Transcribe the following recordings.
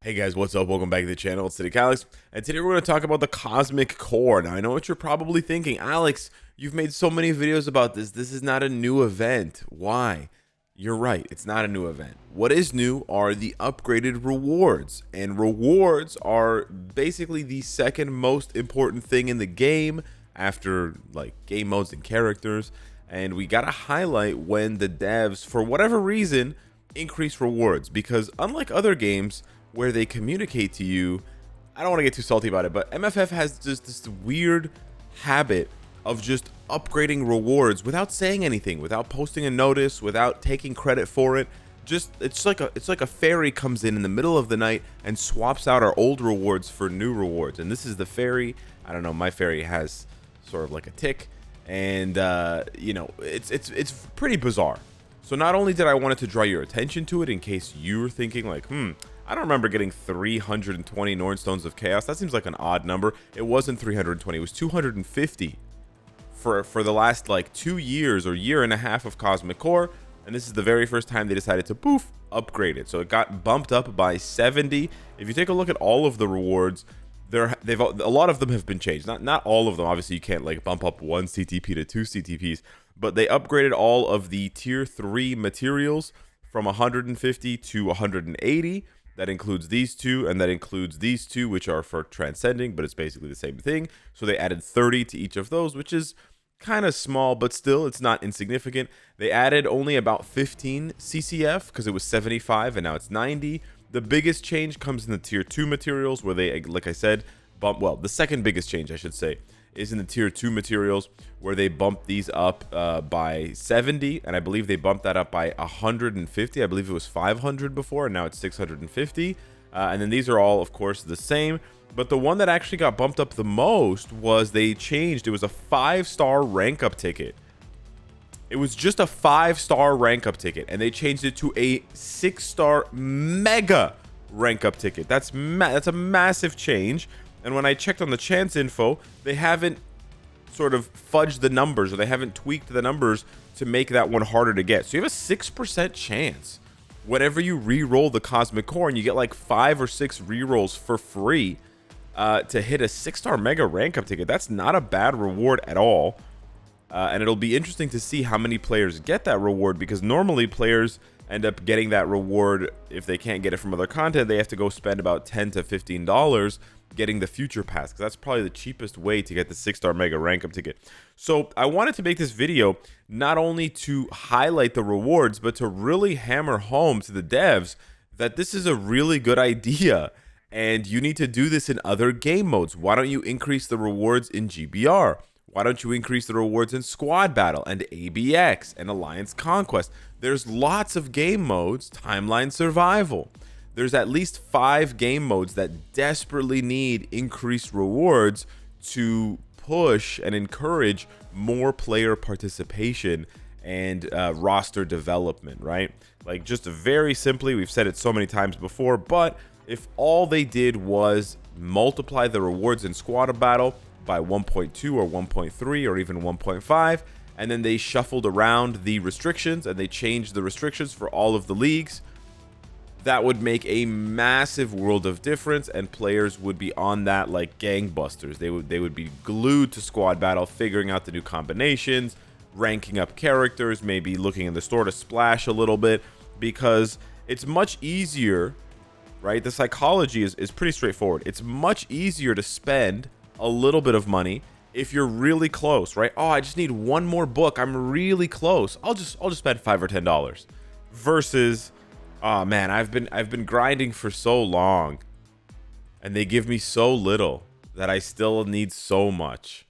Hey guys, what's up? Welcome back to the channel. It's Cynicalex, and today we're going to talk about the Cosmic Core. Now, I know what you're probably thinking. Alex, you've made so many videos about this. This is not a new event. Why? You're right. It's not a new event. What is new are the upgraded rewards, and rewards are basically the second most important thing in the game after like game modes and characters. And we got to highlight when the devs, for whatever reason, increase rewards, because unlike other games where they communicate to you, I don't want to get too salty about it, but MFF has just this weird habit of just upgrading rewards without saying anything, without posting a notice, without taking credit for it. Just it's like a fairy comes in the middle of the night and swaps out our old rewards for new rewards. And this is the fairy. I don't know, my fairy has sort of like a tick, and you know, it's pretty bizarre. So not only did I want to draw your attention to it in case you were thinking like, I don't remember getting 320 Norn Stones of Chaos. That seems like an odd number. It wasn't 320. It was 250 for the last like 2 years or year and a half of Cosmic Core. And this is the very first time they decided to poof, upgrade it. So it got bumped up by 70. If you take a look at all of the rewards, a lot of them have been changed. Not all of them. Obviously, you can't like bump up one CTP to 2 CTPs. But they upgraded all of the tier 3 materials from 150 to 180. That includes these two, and that includes these two, which are for transcending, but it's basically the same thing. So they added 30 to each of those, which is kind of small, but still, it's not insignificant. They added only about 15 CCF because it was 75 and now it's 90. The biggest change comes in the tier 2 materials, where they, like I said, the second biggest change, I should say, is in the tier 2 materials, where they bumped these up by 70, and I believe they bumped that up by 150. I believe it was 500 before, and now it's 650. And then these are all, of course, the same. But the one that actually got bumped up the most was they changed. It was a 5-star rank up ticket. It was just a 5-star rank up ticket, and they changed it to a 6-star mega rank up ticket. That's a massive change. And when I checked on the chance info, they haven't sort of fudged the numbers, or they haven't tweaked the numbers to make that one harder to get. So you have a 6% chance whenever you re-roll the Cosmic Core, and you get like 5 or 6 re-rolls for free to hit a 6-star mega rank up ticket. That's not a bad reward at all. And it'll be interesting to see how many players get that reward, because normally players end up getting that reward if they can't get it from other content. They have to go spend about $10 to $15 getting the future pass, because that's probably the cheapest way to get the 6-star mega rank up ticket. So I wanted to make this video not only to highlight the rewards, but to really hammer home to the devs that this is a really good idea, and you need to do this in other game modes. Why don't you increase the rewards in GBR? Why don't you increase the rewards in Squad Battle and ABX and Alliance Conquest? There's lots of game modes, Timeline Survival. There's at least 5 game modes that desperately need increased rewards to push and encourage more player participation and roster development, right? Like, just very simply, we've said it so many times before, but if all they did was multiply the rewards in Squad Battle by 1.2 or 1.3 or even 1.5, and then they shuffled around the restrictions and they changed the restrictions for all of the leagues, that would make a massive world of difference, and players would be on that like gangbusters. They would be glued to Squad Battle, figuring out the new combinations, ranking up characters, maybe looking in the store to splash a little bit, because it's much easier, right? The psychology is pretty straightforward. It's much easier to spend a little bit of money if you're really close, right? Oh, I just need one more book. I'm really close. I'll just spend $5 or $10 versus, oh man, I've been grinding for so long and they give me so little that I still need so much.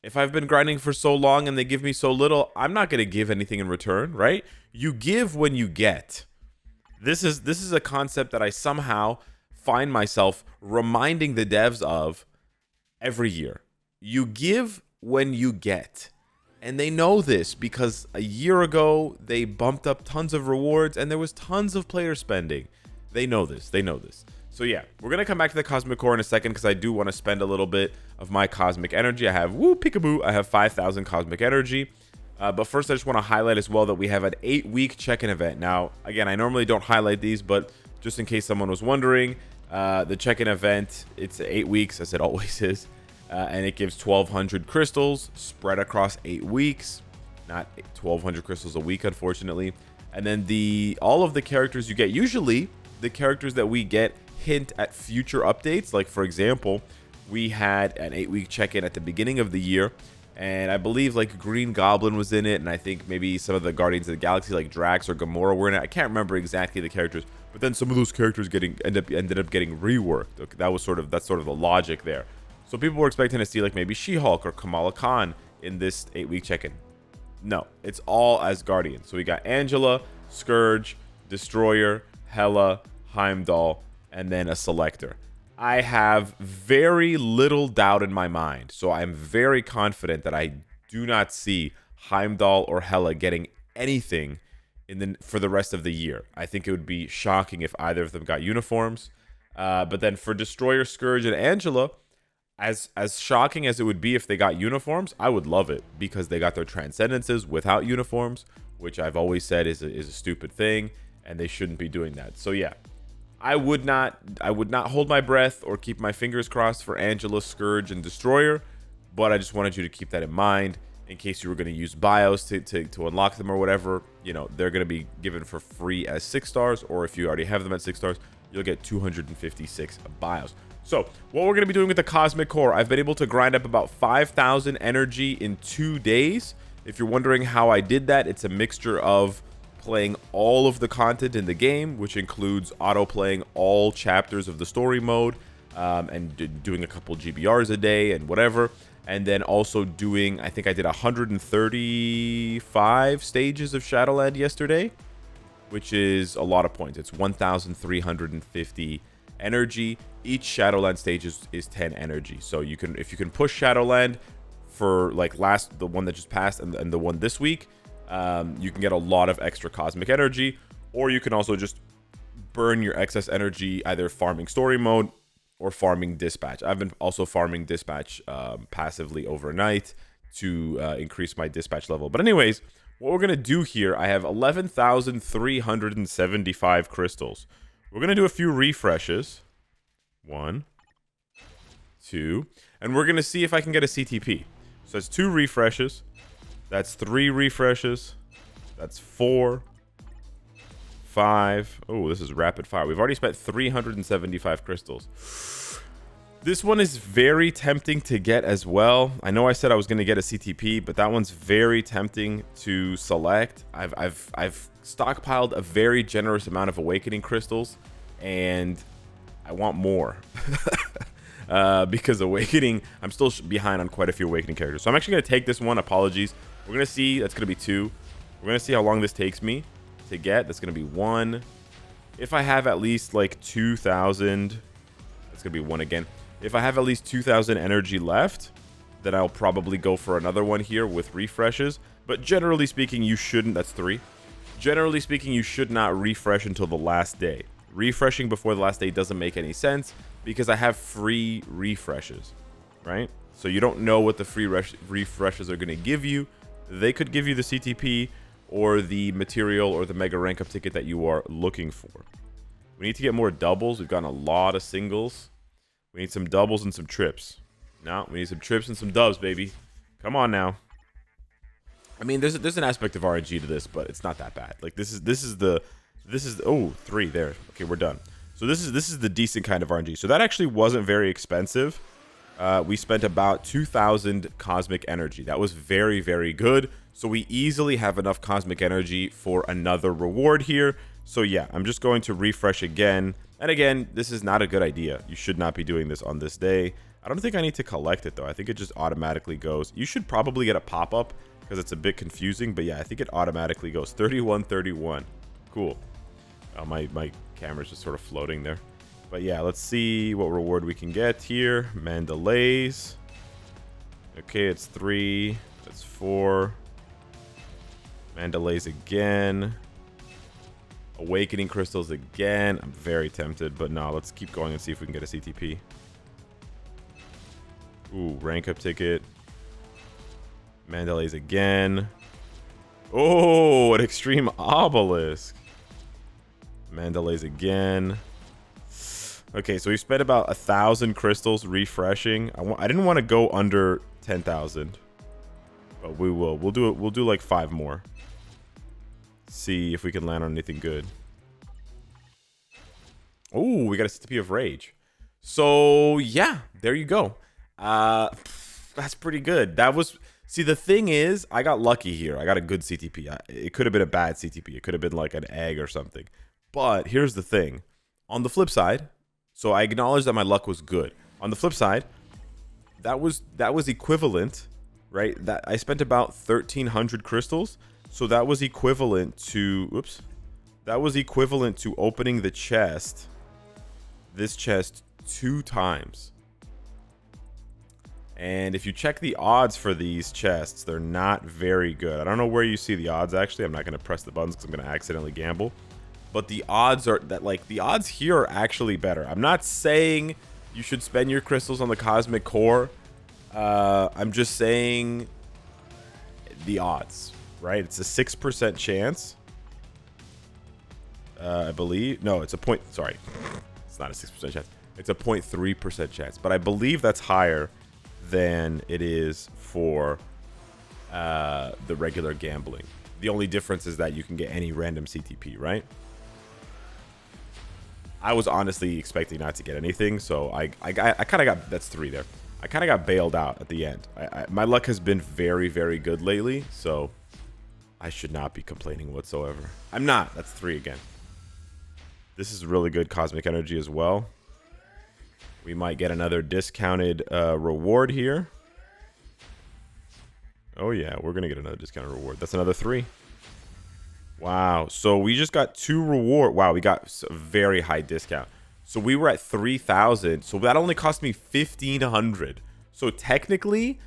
If I've been grinding for so long and they give me so little, I'm not going to give anything in return, right? You give when you get. This is a concept that I somehow find myself reminding the devs of every year. You give when you get. And they know this because a year ago, they bumped up tons of rewards and there was tons of player spending. They know this. They know this. So yeah, we're going to come back to the Cosmic Core in a second, because I do want to spend a little bit of my Cosmic Energy. I have, woo, peekaboo, I have 5,000 Cosmic Energy. But first, I just want to highlight as well that we have an 8-week check-in event. Now, again, I normally don't highlight these, but just in case someone was wondering, the check-in event, it's 8 weeks, as it always is, and it gives 1,200 crystals spread across 8 weeks. Not 1,200 crystals a week, unfortunately. And then all of the characters you get, usually the characters that we get hint at future updates. Like, for example, we had an 8-week check-in at the beginning of the year, and I believe like Green Goblin was in it, and I think maybe some of the Guardians of the Galaxy like Drax or Gamora were in it. I can't remember exactly the characters, but then some of those characters ended up getting reworked. Okay, that's sort of the logic there. So people were expecting to see like maybe She-Hulk or Kamala Khan in this 8-week check-in. No, it's all as Guardians. So we got Angela, Scourge, Destroyer, Hela, Heimdall, and then a Selector. I have very little doubt in my mind, so I'm very confident that I do not see Heimdall or Hela getting anything for the rest of the year. I think it would be shocking if either of them got uniforms. But then for Destroyer, Scourge, and Angela, as shocking as it would be if they got uniforms, I would love it because they got their transcendences without uniforms, which I've always said is a stupid thing, and they shouldn't be doing that. So yeah, I would not hold my breath or keep my fingers crossed for Angela, Scourge, and Destroyer, but I just wanted you to keep that in mind in case you were going to use bios to unlock them or whatever. You know, they're going to be given for free as 6 stars, or if you already have them at 6 stars, you'll get 256 bios. So what we're going to be doing with the Cosmic Core, I've been able to grind up about 5,000 energy in 2 days. If you're wondering how I did that, it's a mixture of playing all of the content in the game, which includes auto-playing all chapters of the story mode, and doing a couple GBRs a day and whatever. And then also doing, I think I did 135 stages of Shadowland yesterday, which is a lot of points. It's 1,350 energy. Each Shadowland stage is 10 energy. So if you can push Shadowland for like the one that just passed and the one this week, you can get a lot of extra cosmic energy, or you can also just burn your excess energy either farming story mode or farming dispatch. I've been also farming dispatch passively overnight to increase my dispatch level. But anyways, what we're going to do here, I have 11,375 crystals. We're going to do a few refreshes. 1, 2, and we're going to see if I can get a CTP. So that's 2 refreshes. That's 3 refreshes. That's 4, 5. Oh, this is rapid fire. We've already spent 375 crystals. This one is very tempting to get as well. I know I said I was going to get a CTP, but that one's very tempting to select. I've stockpiled a very generous amount of awakening crystals, and I want more. Because awakening, I'm still behind on quite a few awakening characters. So I'm actually going to take this one. Apologies. We're going to see. That's going to be 2. We're going to see how long this takes me to get. That's going to be 1. If I have at least like 2,000, that's going to be 1 again. If I have at least 2,000 energy left, then I'll probably go for another one here with refreshes. But generally speaking, you shouldn't. That's 3. Generally speaking, you should not refresh until the last day. Refreshing before the last day doesn't make any sense because I have free refreshes, right? So you don't know what the free refreshes are going to give you. They could give you the CTP or the material or the mega rank up ticket that you are looking for. We need to get more doubles. We've gotten a lot of singles. We need some doubles and some trips. No, we need some trips and some dubs, baby. Come on now. I mean, there's an aspect of RNG to this, but it's not that bad. Like this is oh, 3 there. Okay, we're done. So this is the decent kind of RNG. So that actually wasn't very expensive. We spent about 2,000 cosmic energy. That was very, very good. So we easily have enough cosmic energy for another reward here. So yeah, I'm just going to refresh again. And again, this is not a good idea. You should not be doing this on this day. I don't think I need to collect it though. I think it just automatically goes. You should probably get a pop-up because it's a bit confusing. But yeah, I think it automatically goes 3131. Cool. My camera's just sort of floating there. But yeah, let's see what reward we can get here. Mandalays. Okay, it's 3. That's 4. Mandalays again. Awakening crystals again. I'm very tempted, but no, let's keep going and see if we can get a CTP. Ooh, rank up ticket. Mandalays again. Oh, an extreme obelisk. Mandalay's again. Okay, so we spent about 1,000 crystals refreshing. I didn't want to go under 10,000, but we will. We'll do it. We'll do like 5 more. See if we can land on anything good. Oh, we got a CTP of Rage. So yeah, there you go. That's pretty good. That was. See, the thing is, I got lucky here. I got a good CTP. It could have been a bad CTP. It could have been like an egg or something. But here's the thing. On the flip side. So I acknowledge that my luck was good. On the flip side, that was equivalent, right? That I spent about 1,300 crystals, so that was equivalent to that was equivalent to opening the chest, this chest 2 times. And if you check the odds for these chests, they're not very good. I don't know where you see the odds actually. I'm not going to press the buttons because I'm going to accidentally gamble. But the odds are that the odds here are actually better. I'm not saying you should spend your crystals on the cosmic core. I'm just saying the odds, right? It's a 6% chance. I believe. No, it's a point. Sorry, it's not a 6% chance. It's a 0.3% chance. But I believe that's higher than it is for the regular gambling. The only difference is that you can get any random CTP, right? I was honestly expecting not to get anything, so I kind of got, that's 3 there. I kind of got bailed out at the end. My luck has been very, very good lately, so I should not be complaining whatsoever. I'm not. That's 3 again. This is really good cosmic energy as well. We might get another discounted reward here. Oh yeah, we're gonna get another discounted reward. That's another 3. Wow, so we just got 2 reward. Wow, we got a very high discount. So we were at 3,000. So that only cost me 1,500. So technically,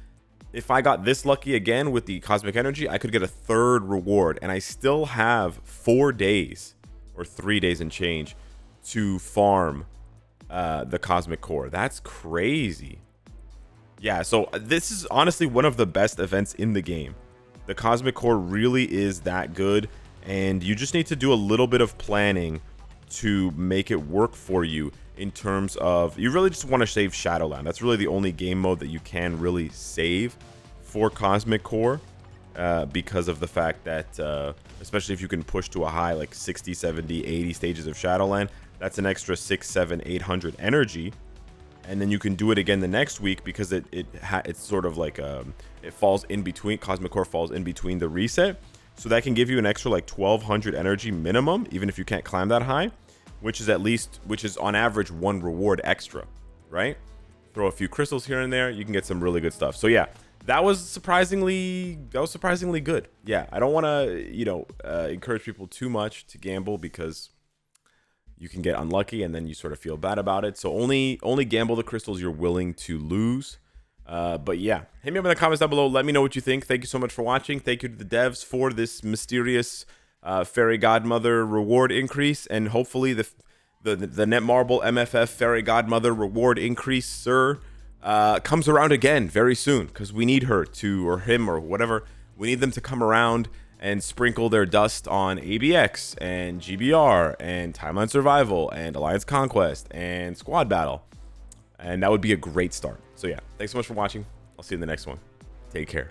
if I got this lucky again with the cosmic energy, I could get a 3rd reward. And I still have 4 days or 3 days and change to farm the cosmic core. That's crazy. Yeah, so this is honestly one of the best events in the game. The cosmic core really is that good. And you just need to do a little bit of planning to make it work for you in terms of, you really just want to save Shadowland. That's really the only game mode that you can really save for Cosmic Core because of the fact that, especially if you can push to a high like 60, 70, 80 stages of Shadowland, that's an extra 6, 7, 800 energy. And then you can do it again the next week because it's sort of like, it falls in between, Cosmic Core falls in between the reset. So that can give you an extra like 1,200 energy minimum, even if you can't climb that high, which is on average 1 reward extra, right? Throw a few crystals here and there, you can get some really good stuff. So yeah, that was surprisingly good. Yeah, I don't want to, encourage people too much to gamble because you can get unlucky and then you sort of feel bad about it. So only gamble the crystals you're willing to lose. But yeah, hit me up in the comments down below. Let me know what you think. Thank you so much for watching. Thank you to the devs for this mysterious fairy godmother reward increase, and hopefully the Netmarble MFF fairy godmother reward increase, sir, comes around again very soon because we need her to, or him or whatever. We need them to come around and sprinkle their dust on ABX and GBR and Timeline Survival and Alliance Conquest and Squad Battle. And that would be a great start. So yeah, thanks so much for watching. I'll see you in the next one. Take care.